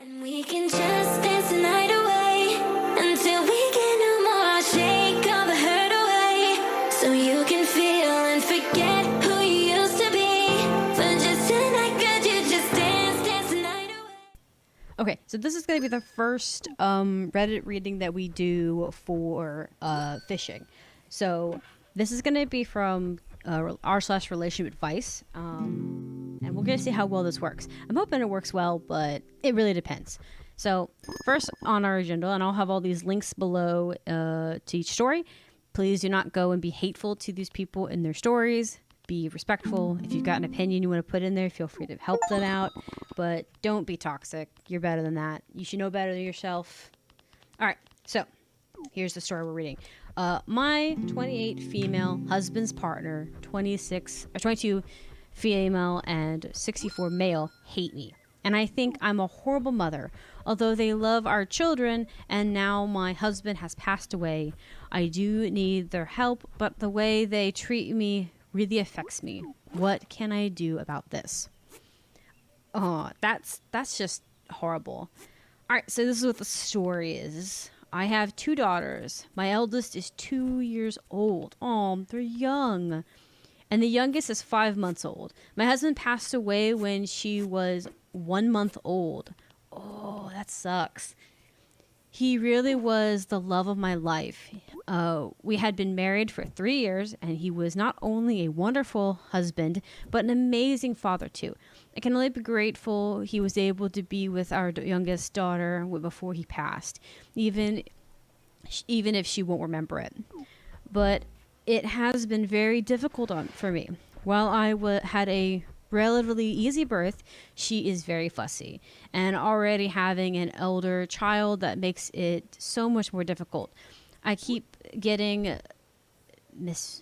And we can just dance the night away until we get no more. Shake all the hurt away so you can feel and forget who you used to be. For just tonight, could you just dance the night away? Okay, so this is going to be the first Reddit reading that we do for fishing. So this is going to be from r/relationship advice, and we're going to see how well this works. I'm hoping it works well, but it really depends. So first on our agenda, and I'll have all these links below to each story. Please do not go and be hateful to these people in their stories. Be respectful. If you've got an opinion you want to put in there, feel free to help them out. But don't be toxic. You're better than that. You should know better than yourself. All right, so here's the story we're reading. My 28 female husband's partner, 22 female and 64 male hate me. And I think I'm a horrible mother. Although they love our children and now my husband has passed away, I do need their help, but the way they treat me really affects me. What can I do about this? Oh, that's just horrible. All right, so this is what the story is. I have 2 daughters. My eldest is 2 years old. Oh, they're young. And the youngest is 5 months old. My husband passed away when she was 1 month old. Oh, that sucks. He really was the love of my life. We had been married for 3 years, and he was not only a wonderful husband, but an amazing father, too. I can only be grateful he was able to be with our youngest daughter before he passed, even if she won't remember it. But it has been very difficult for me. While I had a relatively easy birth, she is very fussy, and already having an elder child, that makes it so much more difficult. I keep getting menstrues,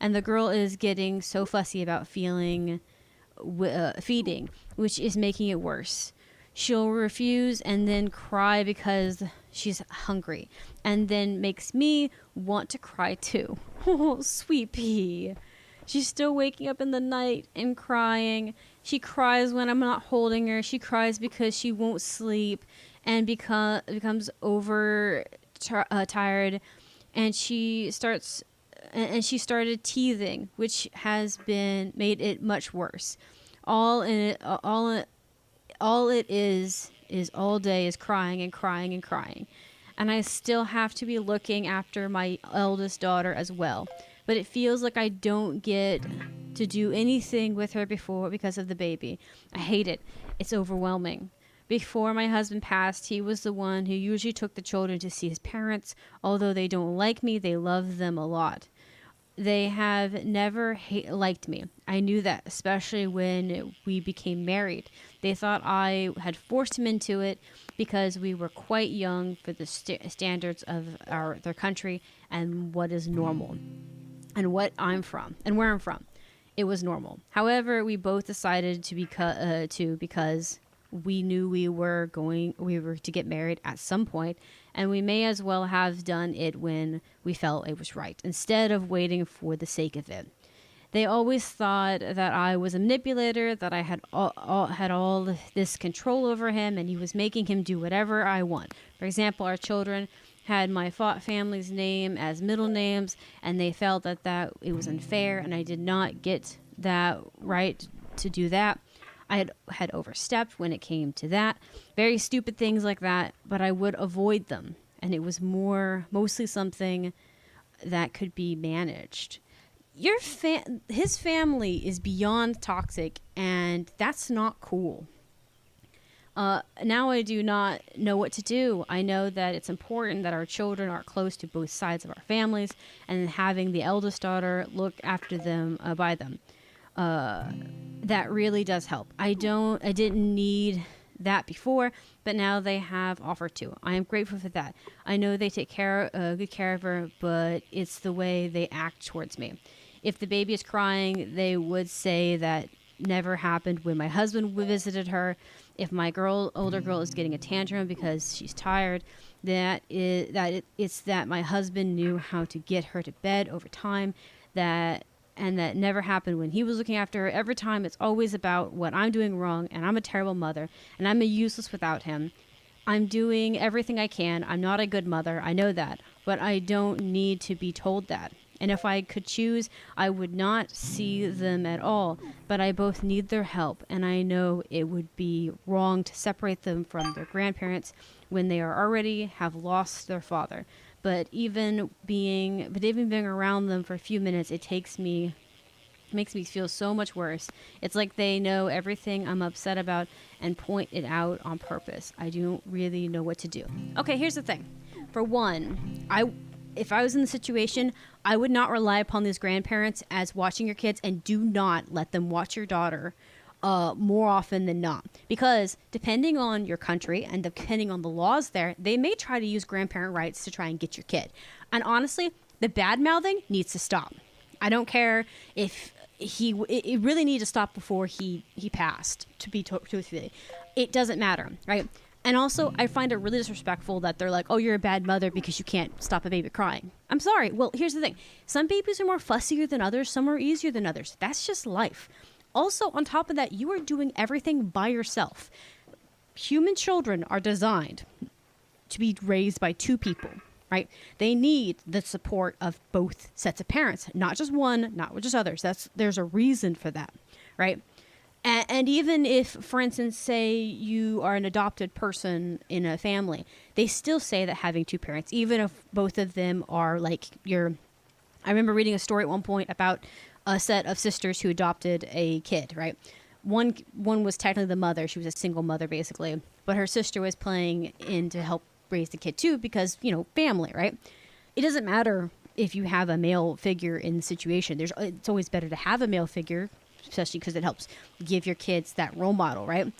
and the girl is getting so fussy about feeding, which is making it worse. She'll refuse and then cry because she's hungry, and then makes me want to cry too. Oh, sweet pea. She's still waking up in the night and crying. She cries when I'm not holding her. She cries because she won't sleep and becomes tired, and she started teething, which has been made it much worse. All it is all day is crying and crying and crying. And I still have to be looking after my eldest daughter as well. But it feels like I don't get to do anything with her because of the baby. I hate it. It's overwhelming. Before my husband passed, he was the one who usually took the children to see his parents. Although they don't like me, they love them a lot. They have never liked me. I knew that, especially when we became married. They thought I had forced him into it because we were quite young for the standards of their country and what is normal. And what I'm from and where I'm from, it was normal. However, we both decided because we knew we were to get married at some point, and we may as well have done it when we felt it was right, instead of waiting for the sake of it. They always thought that I was a manipulator, that I had all this control over him, and he was making him do whatever I want. For example, our children had my family's name as middle names, and they felt that it was unfair, and I did not get that right to do that. I had overstepped when it came to that. Very stupid things like that, but I would avoid them, and it was mostly something that could be managed. His family is beyond toxic, and that's not cool. Now I do not know what to do. I know that it's important that our children are close to both sides of our families, and having the eldest daughter look after them by them. That really does help. I didn't need that before, but now they have offered to. I am grateful for that. I know they take good care of her, but it's the way they act towards me. If the baby is crying, they would say that never happened when my husband visited her. If my older girl is getting a tantrum because she's tired, it's that my husband knew how to get her to bed over time, that and that never happened when he was looking after her. Every time it's always about what I'm doing wrong, and I'm a terrible mother, and I'm a useless without him. I'm doing everything I can. I'm not a good mother. I know that, but I don't need to be told that. And if I could choose, I would not see them at all. But I both need their help, and I know it would be wrong to separate them from their grandparents when they are already have lost their father. But even being around them for a few minutes, makes me feel so much worse. It's like they know everything I'm upset about and point it out on purpose. I don't really know what to do. Okay, here's the thing. For one, if I was in the situation, I would not rely upon these grandparents as watching your kids, and do not let them watch your daughter more often than not. Because depending on your country and depending on the laws there, they may try to use grandparent rights to try and get your kid. And honestly, the bad mouthing needs to stop. I don't care if it really needed to stop before he passed, to be truthfully. It doesn't matter, right? And also, I find it really disrespectful that they're like, oh, you're a bad mother because you can't stop a baby crying. I'm sorry. Well, here's the thing. Some babies are more fussier than others. Some are easier than others. That's just life. Also, on top of that, you are doing everything by yourself. Human children are designed to be raised by two people, right? They need the support of both sets of parents, not just one, not just others. There's a reason for that, right? And even if, for instance, say you are an adopted person in a family, they still say that having two parents, even if both of them are like I remember reading a story at one point about a set of sisters who adopted a kid, right? One was technically the mother. She was a single mother, basically. But her sister was playing in to help raise the kid, too, because, family, right? It doesn't matter if you have a male figure in the situation. It's always better to have a male figure, especially because it helps give your kids that role model, right?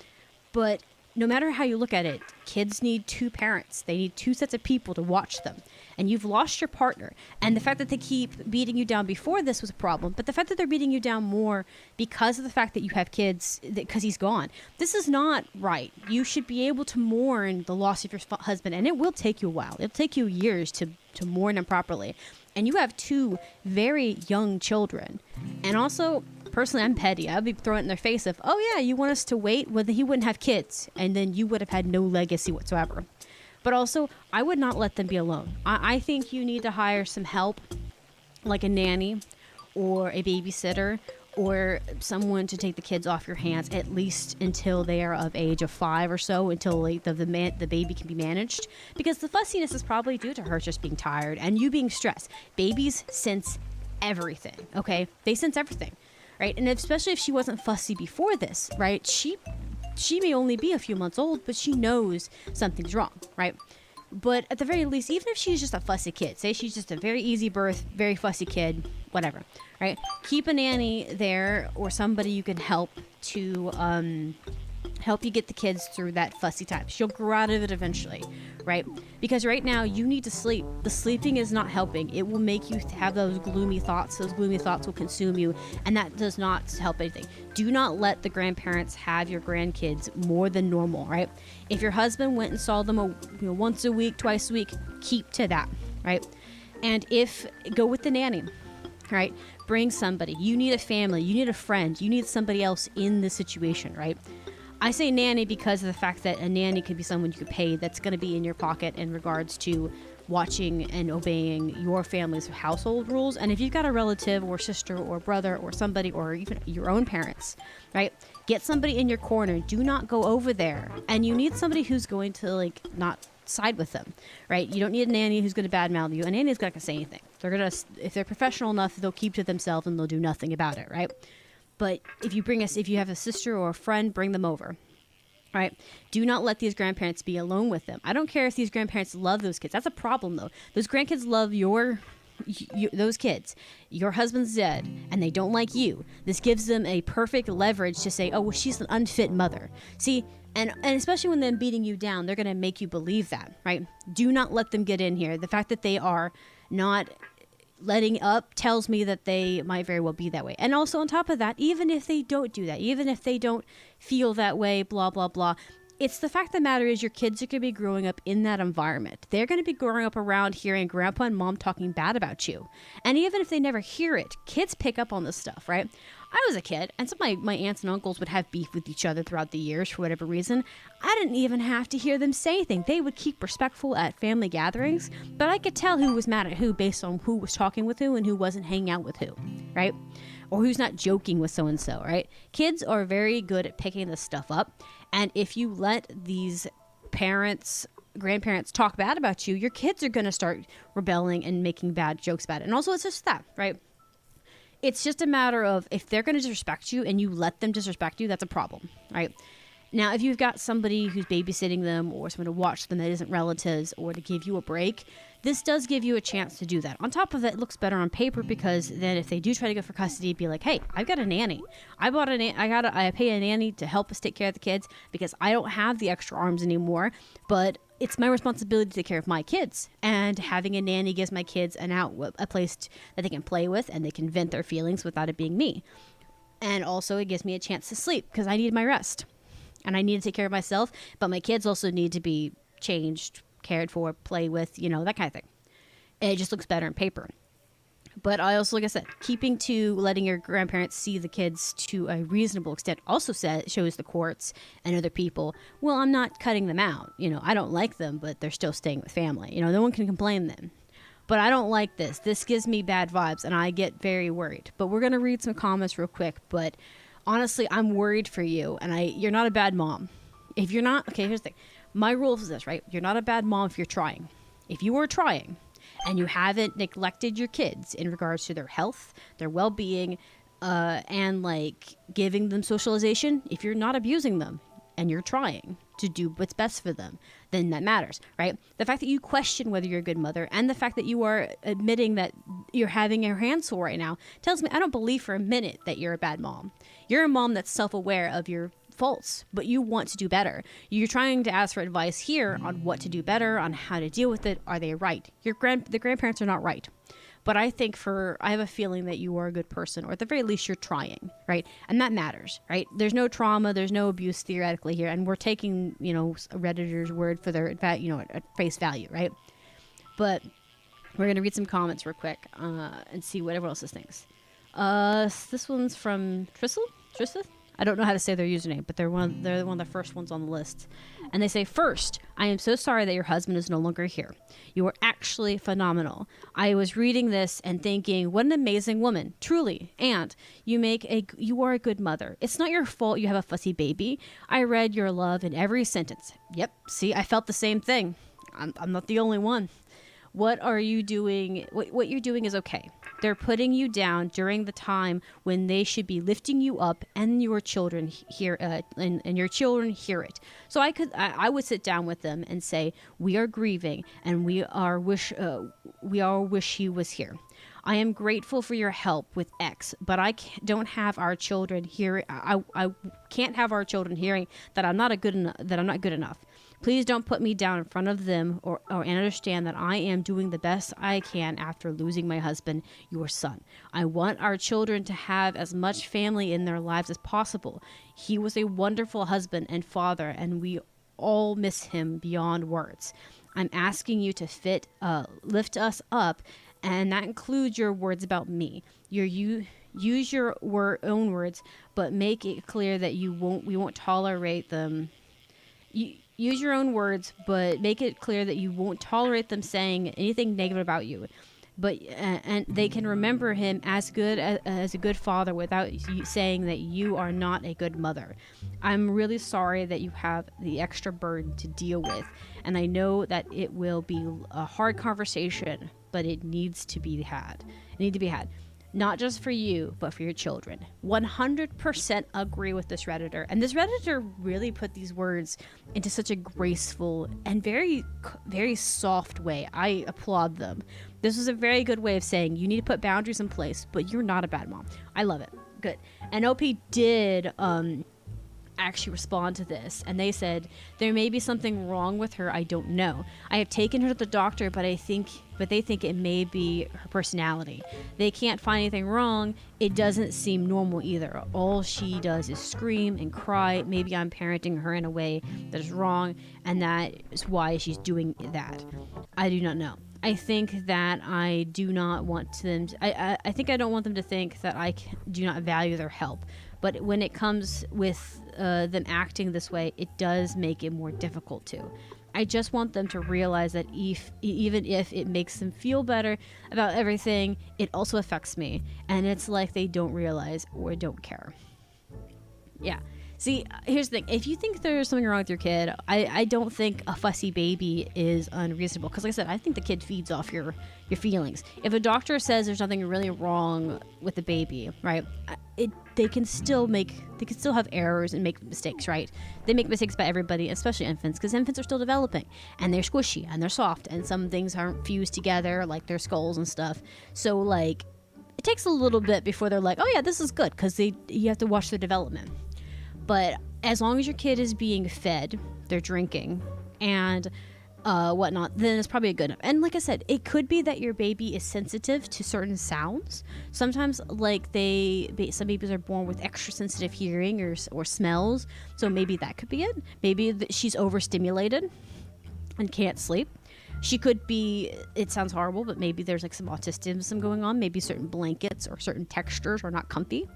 But no matter how you look at it, kids need two parents. They need two sets of people to watch them. And you've lost your partner. And the fact that they keep beating you down before this was a problem. But the fact that they're beating you down more because of the fact that you have kids, because he's gone, this is not right. You should be able to mourn the loss of your husband. And it will take you a while. It'll take you years to mourn him properly. And you have two very young children. And also, personally, I'm petty. I'd be throwing it in their face of, oh yeah, you want us to wait? Well, then he wouldn't have kids. And then you would have had no legacy whatsoever. But also, I would not let them be alone. I think you need to hire some help, like a nanny or a babysitter or someone to take the kids off your hands, at least until they are of age of 5 or so, until like, the baby can be managed. Because the fussiness is probably due to her just being tired and you being stressed. Babies sense everything, okay? They sense everything, right? And especially if she wasn't fussy before this, right? She may only be a few months old, but she knows something's wrong, right? But at the very least, even if she's just a fussy kid, say she's just a very easy birth, very fussy kid, whatever, right? Keep a nanny there or somebody you can help to help you get the kids through that fussy time. She'll grow out of it eventually, right? Because right now you need to sleep. The sleeping is not helping. It will make you have those gloomy thoughts. Those gloomy thoughts will consume you, and that does not help anything. Do not let the grandparents have your grandkids more than normal, right? If your husband went and saw them once a week, twice a week, keep to that, right? And go with the nanny, right? Bring somebody. You need a family. You need a friend. You need somebody else in this situation, right? I say nanny because of the fact that a nanny could be someone you could pay that's going to be in your pocket in regards to watching and obeying your family's household rules. And if you've got a relative or sister or brother or somebody or even your own parents, right? Get somebody in your corner. Do not go over there. And you need somebody who's going to not side with them, right? You don't need a nanny who's going to badmouth you. A nanny's not going to say anything. If they're professional enough, they'll keep to themselves and they'll do nothing about it, right? But if you have a sister or a friend, bring them over, right? Do not let these grandparents be alone with them. I don't care if these grandparents love those kids. That's a problem, though. Those grandkids love those kids. Your husband's dead, and they don't like you. This gives them a perfect leverage to say, oh, well, she's an unfit mother. See, and especially when they're beating you down, they're going to make you believe that, right? Do not let them get in here. The fact that they are not letting up tells me that they might very well be that way. And also on top of that, even if they don't do that, even if they don't feel that way, blah, blah, blah, it's the fact of the matter is your kids are going to be growing up in that environment. They're going to be growing up around hearing grandpa and mom talking bad about you. And even if they never hear it, kids pick up on this stuff, right? I was a kid, and some of my aunts and uncles would have beef with each other throughout the years for whatever reason. I didn't even have to hear them say anything. They would keep respectful at family gatherings, but I could tell who was mad at who based on who was talking with who and who wasn't hanging out with who, right? Or who's not joking with so-and-so, right? Kids are very good at picking this stuff up, and if you let these parents, grandparents talk bad about you, your kids are going to start rebelling and making bad jokes about it. And also, it's just that, right? It's just a matter of if they're going to disrespect you and you let them disrespect you, that's a problem, right? Now, if you've got somebody who's babysitting them or someone to watch them that isn't relatives or to give you a break, this does give you a chance to do that. On top of it, it looks better on paper because then if they do try to go for custody, it'd be like, hey, I've got a nanny. I pay a nanny to help us take care of the kids because I don't have the extra arms anymore, but it's my responsibility to take care of my kids. And having a nanny gives my kids a place that they can play with and they can vent their feelings without it being me. And also it gives me a chance to sleep because I need my rest. And I need to take care of myself, but my kids also need to be changed, cared for, play with, that kind of thing. And it just looks better on paper. But I also, like I said, letting your grandparents see the kids to a reasonable extent also shows the courts and other people, well, I'm not cutting them out. I don't like them, but they're still staying with family. No one can complain then. But I don't like this. This gives me bad vibes, and I get very worried. But we're going to read some comments real quick, but honestly, I'm worried for you, and you're not a bad mom. If you're not, okay, here's the thing. My rule is this, right? You're not a bad mom if you're trying. If you are trying and you haven't neglected your kids in regards to their health, their well-being, and giving them socialization, if you're not abusing them and you're trying to do what's best for them, then that matters, right? The fact that you question whether you're a good mother and the fact that you are admitting that you're having your hands full right now tells me I don't believe for a minute that you're a bad mom. You're a mom that's self-aware of your faults, but you want to do better. You're trying to ask for advice here on what to do better, on how to deal with it. Are they right? The grandparents are not right. But I have a feeling that you are a good person, or at the very least you're trying, right? And that matters, right? There's no trauma, there's no abuse theoretically here, and we're taking, a Redditor's word for their, at face value, right? But we're going to read some comments real quick and see what everyone else thinks. This one's from Trissa? I don't know how to say their username, but they're one of the first ones on the list. And they say, first, I am so sorry that your husband is no longer here. You are actually phenomenal. I was reading this and thinking, what an amazing woman, truly. And you are a good mother. It's not your fault you have a fussy baby. I read your love in every sentence. Yep, see, I felt the same thing. I'm not the only one. What are you doing? What you're doing is okay. They're putting you down during the time when they should be lifting you up, and your children hear and your children hear it. So I would sit down with them and say, we are grieving, and we all wish he was here. I am grateful for your help with X, but I don't have our children hearing. I can't have our children hearing that I'm not good enough. Please don't put me down in front of them and understand that I am doing the best I can after losing my husband, your son. I want our children to have as much family in their lives as possible. He was a wonderful husband and father, and we all miss him beyond words. I'm asking you to lift us up, and that includes your words about me. Use your own words, but make it clear that we won't tolerate them. Use your own words, but make it clear that you won't tolerate them saying anything negative about you. But and they can remember him as a good father without you saying that you are not a good mother. I'm really sorry that you have the extra burden to deal with, and I know that it will be a hard conversation, but it needs to be had. Not just for you, but for your children. 100% agree with this Redditor. And this Redditor really put these words into such a graceful and very, very soft way. I applaud them. This was a very good way of saying you need to put boundaries in place, but you're not a bad mom. I love it. Good. And OP did actually respond to this. And they said, there may be something wrong with her. I don't know. I have taken her to the doctor, but they think it may be her personality. They can't find anything wrong. It doesn't seem normal either. All she does is scream and cry. Maybe I'm parenting her in a way that is wrong, and that is why she's doing that. I do not know. I think that I do not want them to, I think I don't want them to think that I do not value their help. But when it comes with them acting this way, it does make it more difficult too. I just want them to realize that even if it makes them feel better about everything, it also affects me. And it's like they don't realize or don't care. Yeah. See, here's the thing. If you think there's something wrong with your kid, I don't think a fussy baby is unreasonable. Because like I said, I think the kid feeds off your feelings. If a doctor says there's nothing really wrong with the baby, right, they can still have errors and make mistakes, right? They make mistakes by everybody, especially infants, because infants are still developing. And they're squishy and they're soft. And some things aren't fused together, like their skulls and stuff. So, like, it takes a little bit before they're like, oh yeah, this is good. Because you have to watch their development. But as long as your kid is being fed, they're drinking, and whatnot, then it's probably good enough. And like I said, it could be that your baby is sensitive to certain sounds. Sometimes, like some babies are born with extra sensitive hearing or smells, so maybe that could be it. Maybe she's overstimulated and can't sleep. She could be, it sounds horrible, but maybe there's like some autism going on. Maybe certain blankets or certain textures are not comfy.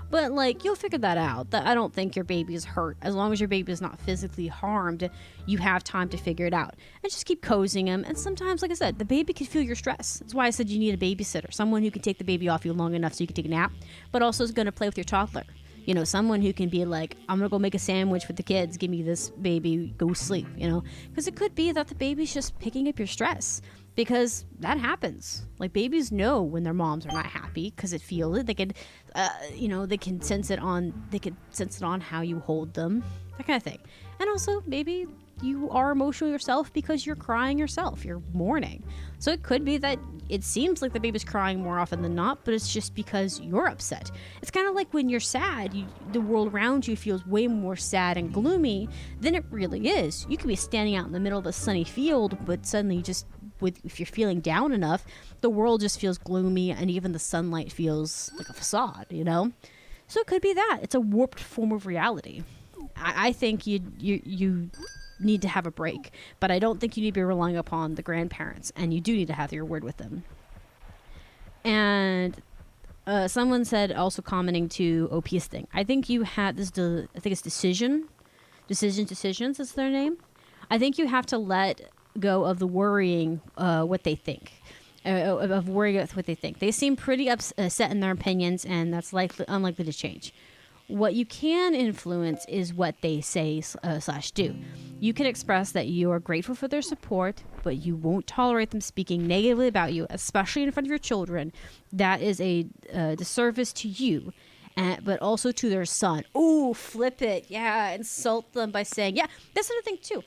But like, you'll figure that out. I don't think your baby is hurt. As long as your baby is not physically harmed, you have time to figure it out. And just keep cozying them. And sometimes, like I said, the baby can feel your stress. That's why I said you need a babysitter. Someone who can take the baby off you long enough so you can take a nap, but also is going to play with your toddler. You know, someone who can be like, I'm going to go make a sandwich for the kids. Give me this, baby. Go sleep, you know. Because it could be that the baby's just picking up your stress. Because that happens. Like, babies know when their moms are not happy because it feels it. They can, they can sense it on how you hold them, that kind of thing. And also, maybe you are emotional yourself because you're crying yourself. You're mourning. So it could be that it seems like the baby's crying more often than not, but it's just because you're upset. It's kind of like when you're sad, the world around you feels way more sad and gloomy than it really is. You could be standing out in the middle of a sunny field, but suddenly if you're feeling down enough, the world just feels gloomy, and even the sunlight feels like a facade, you know? So it could be that. It's a warped form of reality. I think you need to have a break, but I don't think you need to be relying upon the grandparents, and you do need to have your word with them. And someone said, also commenting to OP's thing, I think you had this, I think it's Decisions is their name. I think you have to let go of the worrying what they think, of worrying with what they think. They seem pretty set in their opinions, and that's unlikely to change. What you can influence is what they say / do. You can express that you are grateful for their support, but you won't tolerate them speaking negatively about you, especially in front of your children. That is a disservice to you, but also to their son. Ooh, flip it. Yeah, insult them by saying, yeah, that's another thing too.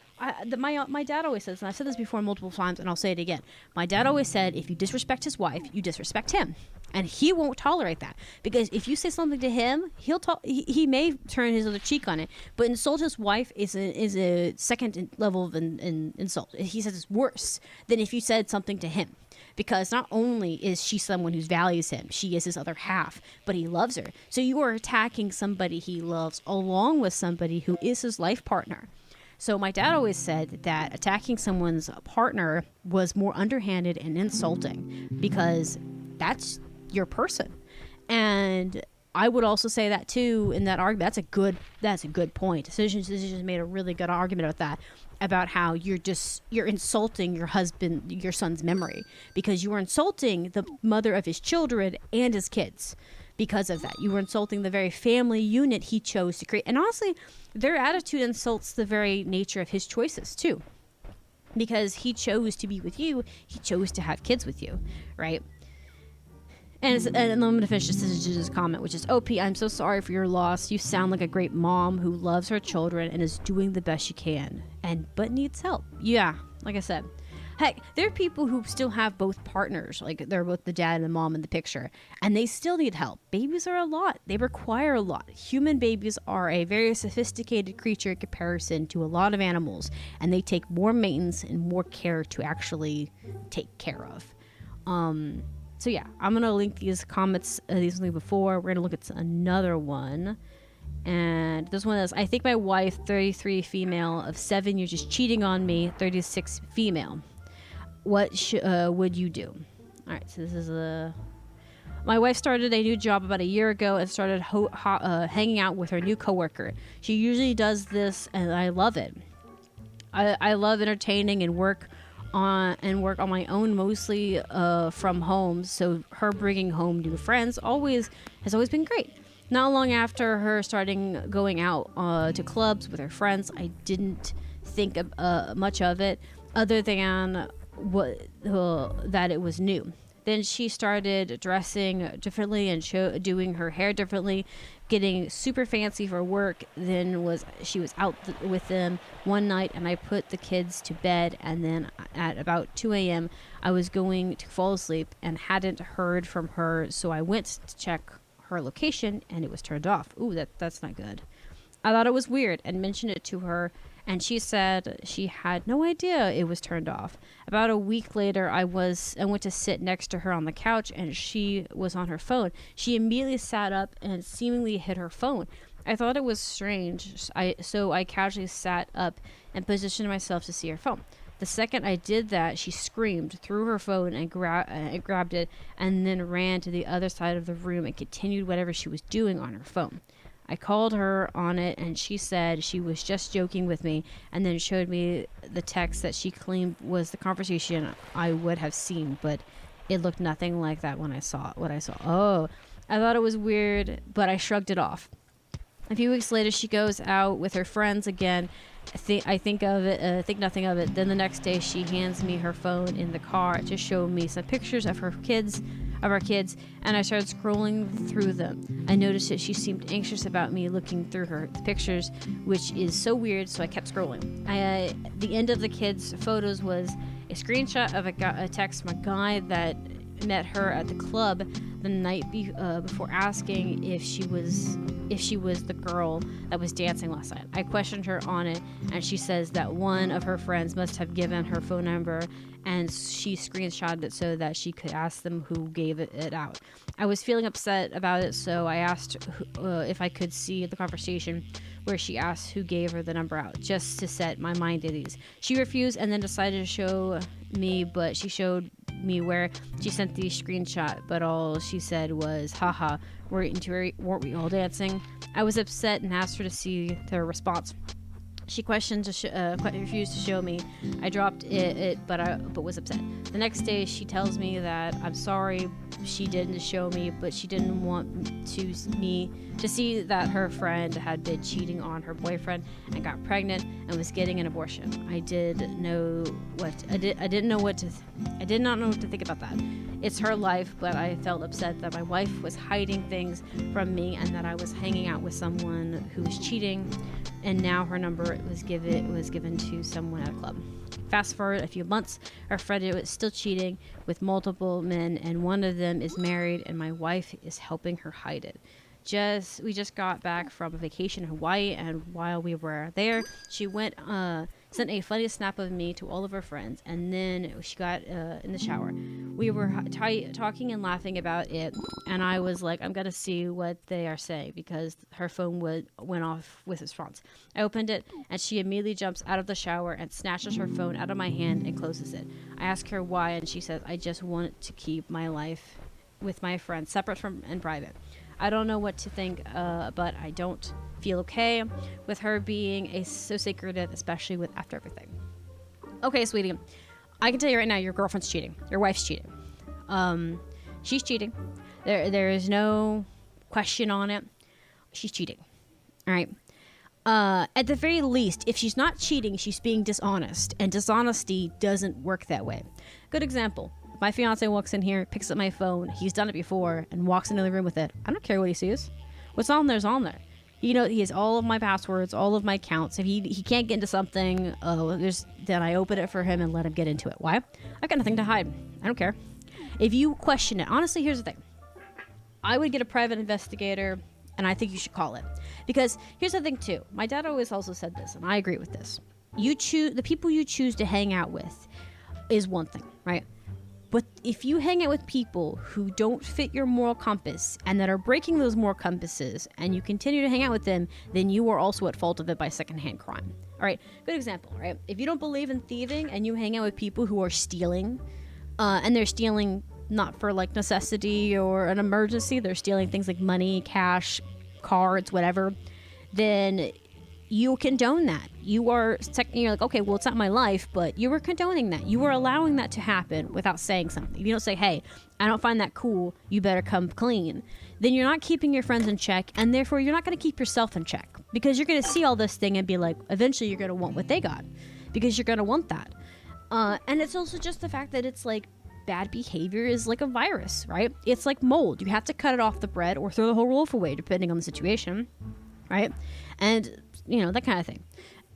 My dad always says, and I've said this before multiple times, and I'll say it again. My dad always said, if you disrespect his wife, you disrespect him. And he won't tolerate that, because if you say something to him, he may turn his other cheek on it. But insult his wife is a second level of insult. He says it's worse than if you said something to him, because not only is she someone who values him, she is his other half, but he loves her. So you are attacking somebody he loves along with somebody who is his life partner. So my dad always said that attacking someone's partner was more underhanded and insulting, because that's your person. And I would also say that too in that argument. That's a good point. Decisions made a really good argument about that, about how you're insulting your son's memory, because you were insulting the mother of his children and his kids. Because of that, you were insulting the very family unit he chose to create. And honestly, their attitude insults the very nature of his choices too, because he chose to be with you. He chose to have kids with you, right? And I'm going to finish this comment, which is, OP, I'm so sorry for your loss. You sound like a great mom who loves her children and is doing the best she can, but needs help. Yeah, like I said, Heck, there are people who still have both partners, like they're both the dad and the mom in the picture, and they still need help. Babies are a lot. They require a lot. Human babies are a very sophisticated creature in comparison to a lot of animals, and they take more maintenance and more care to actually take care of. So yeah, I'm going to link these comments, these linked before. We're going to look at another one. And this one is, I think my wife, 33 female of 7 years, is cheating on me, 36 female. What would you do? All right, so this is my wife started a new job about a year ago and started hanging out with her new coworker. She usually does this, and I love it. I love entertaining and work on my own, mostly from home. So her bringing home new friends has always been great. Not long after her starting going out to clubs with her friends, I didn't think much of it, other than that it was new. Then she started dressing differently and doing her hair differently, getting super fancy for work. Then she was out with them one night, and I put the kids to bed. And then at about 2 a.m., I was going to fall asleep and hadn't heard from her, so I went to check her location, and it was turned off. Ooh, that's not good. I thought it was weird and mentioned it to her, and she said she had no idea it was turned off. About a week later, I went to sit next to her on the couch, and she was on her phone. She immediately sat up and seemingly hit her phone. I thought it was strange, so I casually sat up and positioned myself to see her phone. The second I did that, she screamed, threw her phone, and grabbed it, and then ran to the other side of the room and continued whatever she was doing on her phone. I called her on it, and she said she was just joking with me, and then showed me the text that she claimed was the conversation I would have seen, but it looked nothing like that when I saw what I saw. Oh, I thought it was weird, but I shrugged it off. A few weeks later, she goes out with her friends again. I think nothing of it. Then the next day, she hands me her phone in the car to show me some pictures of our kids, and I started scrolling through them. I noticed that she seemed anxious about me looking through her pictures, which is so weird, so I kept scrolling. The end of the kids' photos was a screenshot of a text from a guy that met her at the club the night before, asking if she was the girl that was dancing last night. I questioned her on it, and she says that one of her friends must have given her phone number, and she screenshotted it so that she could ask them who gave it out. I was feeling upset about it, so I asked if I could see the conversation where she asked who gave her the number out, just to set my mind at ease. She refused and then decided to show me, but she showed me where she sent the screenshot, but all she said was, haha, weren't we all dancing? I was upset and asked her to see their response. She refused to show me. I dropped it, but was upset. The next day, she tells me that I'm sorry she didn't show me, but she didn't want me to see that her friend had been cheating on her boyfriend and got pregnant and was getting an abortion. I did not know what to think about that. It's her life, but I felt upset that my wife was hiding things from me and that I was hanging out with someone who was cheating, and now her number was given to someone at a club. Fast forward a few months, our friend was still cheating with multiple men, and one of them is married, and my wife is helping her hide it. We just got back from a vacation in Hawaii, and while we were there, she sent a funny snap of me to all of her friends, and then she got in the shower. We were talking and laughing about it, and I was like, I'm gonna see what they are saying, because her phone went off with response. I opened it, and she immediately jumps out of the shower and snatches her phone out of my hand and closes it. I ask her why, and she says, I just want to keep my life with my friends separate and private. I don't know what to think, but I don't feel okay with her being so secretive, especially after everything. Okay, sweetie, I can tell you right now, your girlfriend's cheating. Your wife's cheating. She's cheating. There is no question on it. She's cheating. All right. At the very least, if she's not cheating, she's being dishonest, and dishonesty doesn't work that way. Good example. My fiance walks in here, picks up my phone. He's done it before and walks into the room with it. I don't care what he sees. What's on there's on there. He has all of my passwords, all of my accounts. If he can't get into something, then I open it for him and let him get into it. Why? I've got nothing to hide. I don't care. If you question it, honestly, here's the thing. I would get a private investigator, and I think you should call it. Because here's the thing, too. My dad always also said this, and I agree with this. The people you choose to hang out with is one thing, right? But if you hang out with people who don't fit your moral compass and that are breaking those moral compasses and you continue to hang out with them, then you are also at fault of it by secondhand crime. All right, good example, right? If you don't believe in thieving and you hang out with people who are stealing, and they're stealing not for like necessity or an emergency, they're stealing things like money, cash, cards, whatever, then you condone that. You're like, okay, well, it's not my life, but you were condoning that. You were allowing that to happen without saying something. If you don't say, hey, I don't find that cool, you better come clean, then you're not keeping your friends in check, and therefore you're not going to keep yourself in check, because you're going to see all this thing and be like, eventually you're going to want what they got, because you're going to want that. And it's also just the fact that it's like, bad behavior is like a virus, right? It's like mold. You have to cut it off the bread or throw the whole loaf away, depending on the situation, right? And that kind of thing.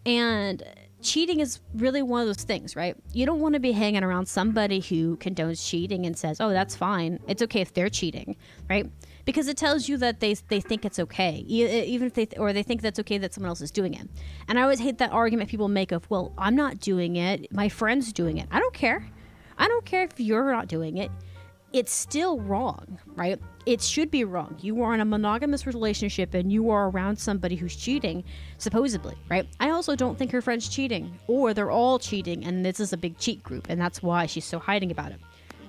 And cheating is really one of those things, right? You don't want to be hanging around somebody who condones cheating and says, oh, that's fine. It's okay if they're cheating, right? Because it tells you that they think it's okay, even if they think that's okay that someone else is doing it. And I always hate that argument people make of, well, I'm not doing it, my friend's doing it. I don't care. I don't care if you're not doing it. It's still wrong, right? It should be wrong. You are in a monogamous relationship and you are around somebody who's cheating, supposedly, right? I also don't think her friend's cheating, or they're all cheating and this is a big cheat group and that's why she's so hiding about it.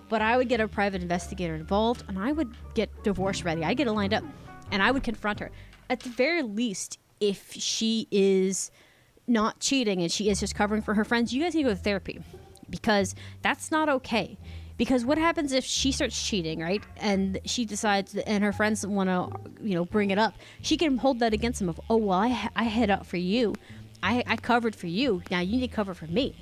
But I would get a private investigator involved and I would get divorce ready. I'd get it lined up and I would confront her. At the very least, if she is not cheating and she is just covering for her friends, you guys need to go to therapy, because that's not okay. Because what happens if she starts cheating, right? And she decides, and her friends want to, bring it up. She can hold that against them of, oh, well, I hid up for you. I covered for you. Now you need to cover for me,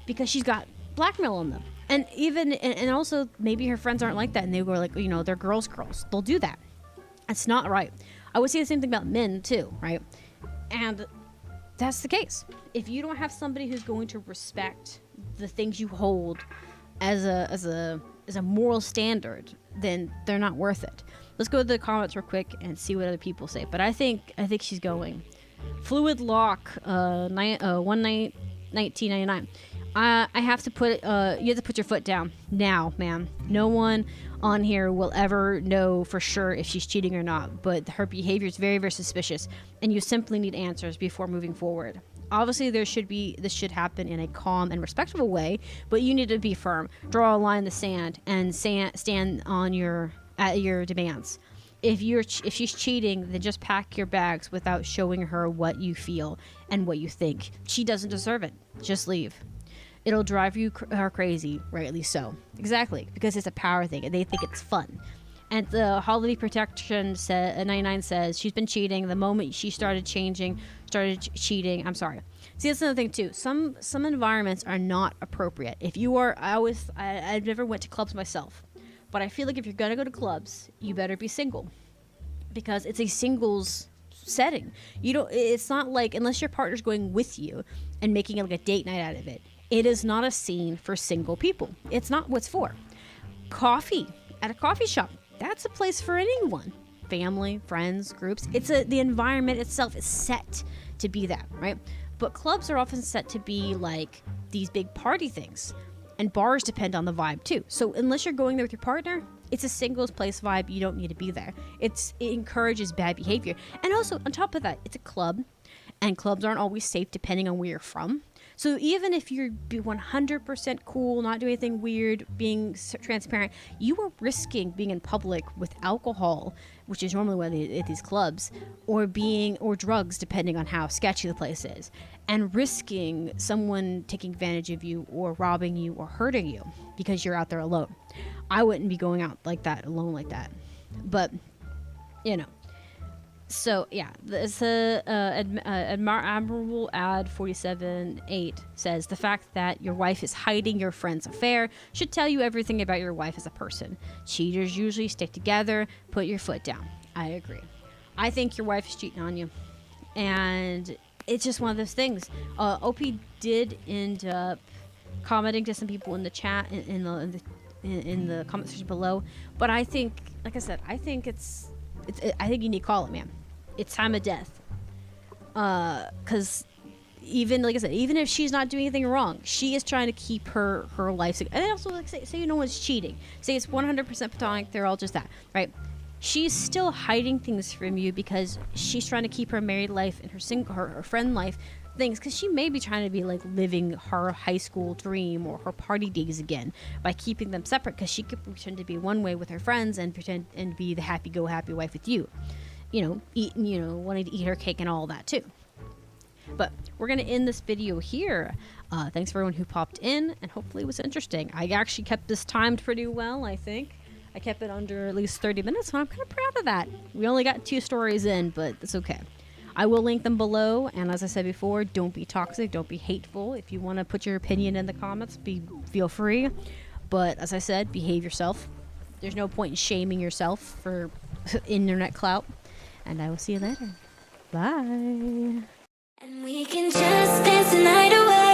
because she's got blackmail on them. And and also maybe her friends aren't like that. And they were like, they're girls. They'll do that. That's not right. I would say the same thing about men too, right? And that's the case. If you don't have somebody who's going to respect the things you hold as a moral standard, then they're not worth it. Let's go to the comments real quick and see what other people say. But I think she's going. Fluid lock, 1999. I have to put you have to put your foot down now, ma'am. No one on here will ever know for sure if she's cheating or not, but her behavior is very, very suspicious, and you simply need answers before moving forward. Obviously, this should happen in a calm and respectful way, but you need to be firm. Draw a line in the sand and stand on your demands. If she's cheating, then just pack your bags without showing her what you feel and what you think. She doesn't deserve it. Just leave. It'll drive her crazy, rightly so. Exactly, because it's a power thing and they think it's fun. And the Holiday Protection 99 says she's been cheating the moment she started cheating. I'm sorry. See, that's another thing too. Some environments are not appropriate. If you are, I've never went to clubs myself, but I feel like if you're gonna go to clubs, you better be single, because it's a singles setting. It's not like, unless your partner's going with you and making it like a date night out of it. It is not a scene for single people. It's not what's for. Coffee at a coffee shop. That's a place for anyone. Family, friends, groups. The environment itself is set to be that, right? But clubs are often set to be like these big party things. And bars depend on the vibe too. So unless you're going there with your partner, it's a singles place vibe. You don't need to be there. It encourages bad behavior. And also, on top of that, it's a club. And clubs aren't always safe depending on where you're from. So even if you're 100% cool, not doing anything weird, being transparent, you are risking being in public with alcohol, which is normally what at these clubs, or drugs, depending on how sketchy the place is, and risking someone taking advantage of you or robbing you or hurting you because you're out there alone. I wouldn't be going out like that, alone like that. But, So, yeah, this Admirable Ad 47.8 says, the fact that your wife is hiding your friend's affair should tell you everything about your wife as a person. Cheaters usually stick together. Put your foot down. I agree. I think your wife is cheating on you, and it's just one of those things. OP did end up commenting to some people in the chat in the comment section below, but I think, like I said, I think I think you need to call it, man. It's time of death. Because even, like I said, even if she's not doing anything wrong, she is trying to keep her life. And also, like, say no one's cheating. Say it's 100% platonic. They're all just that, right? She's still hiding things from you because she's trying to keep her married life and her friend life things, because she may be trying to be like living her high school dream or her party days again by keeping them separate, because she could pretend to be one way with her friends and pretend and be the happy wife with you, wanting to eat her cake and all that too. But we're going to end this video here. Thanks for everyone who popped in, and hopefully it was interesting. I actually kept this timed pretty well, I think. I kept it under at least 30 minutes, so I'm kind of proud of that. We only got 2 stories in, but it's okay. I will link them below, and as I said before, don't be toxic, don't be hateful. If you want to put your opinion in the comments, feel free. But as I said, behave yourself. There's no point in shaming yourself for internet clout. And I will see you later. Bye. And we can just dance the night away.